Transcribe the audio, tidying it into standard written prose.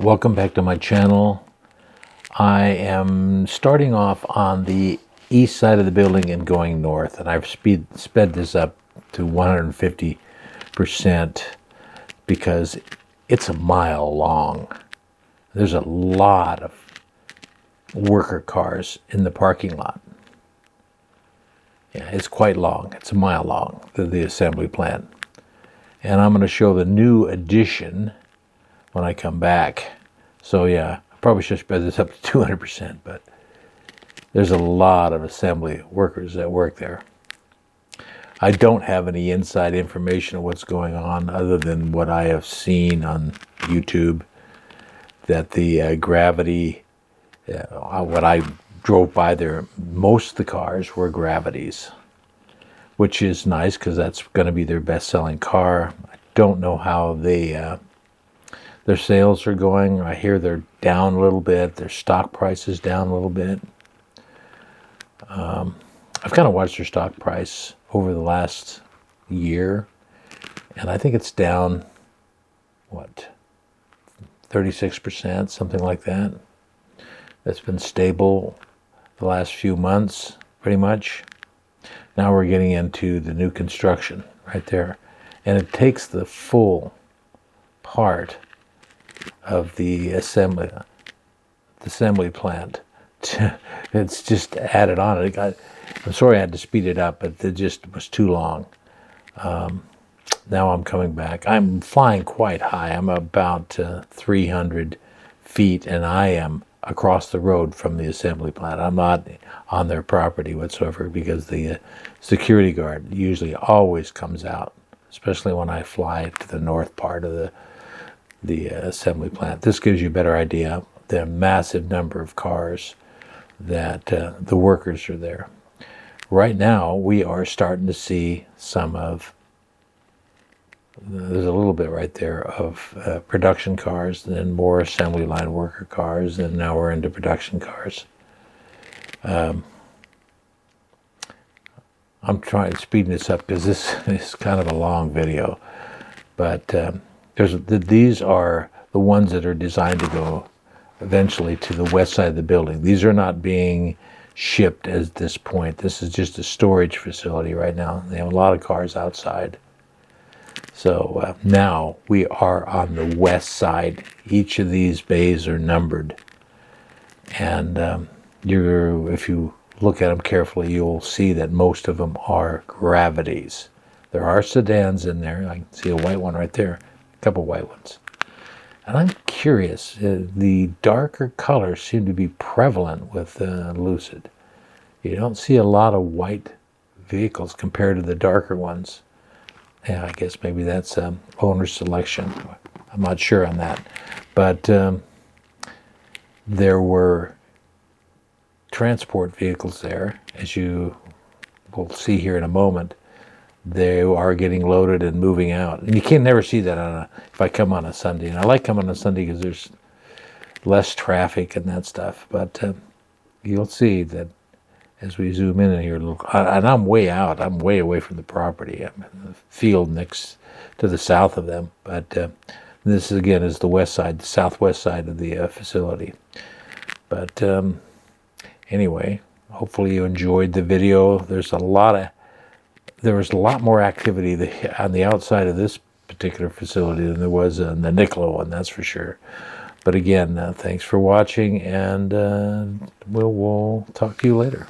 Welcome back to my channel. I am starting off on the east side of the building and going north, and I've sped this up to 150% because it's a mile long. There's a lot of worker cars in the parking lot. Yeah, it's quite long. It's a mile long, the assembly plant. And I'm going to show the new addition when I come back. So yeah, I probably should spread this up to 200%, but there's a lot of assembly workers that work there. I don't have any inside information of what's going on other than what I have seen on YouTube, that the Gravity, what I drove by there, most of the cars were Gravities, which is nice because that's going to be their best-selling car. I don't know how their sales are going. I hear they're down a little bit. Their stock price is down a little bit. I've kind of watched their stock price over the last year, and I think it's down, what, 36%, something like that. That's been stable the last few months, pretty much. Now we're getting into the new construction right there, and it takes the full part of the assembly plant. It's just added on. I'm sorry I had to speed it up, but it just was too long. Now I'm coming back. I'm flying quite high. I'm about 300 feet, and I am across the road from the assembly plant. I'm not on their property whatsoever because the security guard usually always comes out, especially when I fly to the north part of the assembly plant. This gives you a better idea of the massive number of cars that the workers are there. Right now, we are starting to see some of, there's a little bit right there of production cars, then more assembly line worker cars, and now we're into production cars. I'm trying to speed this up because this is kind of a long video, but these are the ones that are designed to go eventually to the west side of the building. These are not being shipped at this point. This is just a storage facility right now. They have a lot of cars outside. So now we are on the west side. Each of these bays are numbered, and if you look at them carefully, you'll see that most of them are Gravities. There are sedans in there. I can see a white one right there, a couple white ones. And I'm curious, the darker colors seem to be prevalent with Lucid. You don't see a lot of white vehicles compared to the darker ones. Yeah, I guess maybe that's owner selection. I'm not sure on that. But there were transport vehicles there, as you will see here in a moment. They are getting loaded and moving out. And you can never see that if I come on a Sunday. And I like coming on a Sunday because there's less traffic and that stuff. But you'll see that as we zoom in here a little, and I'm way out. I'm way away from the property. I'm in the field next to the south of them. But this, again, is the west side, the southwest side of the facility. But anyway, hopefully you enjoyed the video. There was a lot more activity on the outside of this particular facility than there was in the Nikola one, that's for sure. But again, thanks for watching, and we'll talk to you later.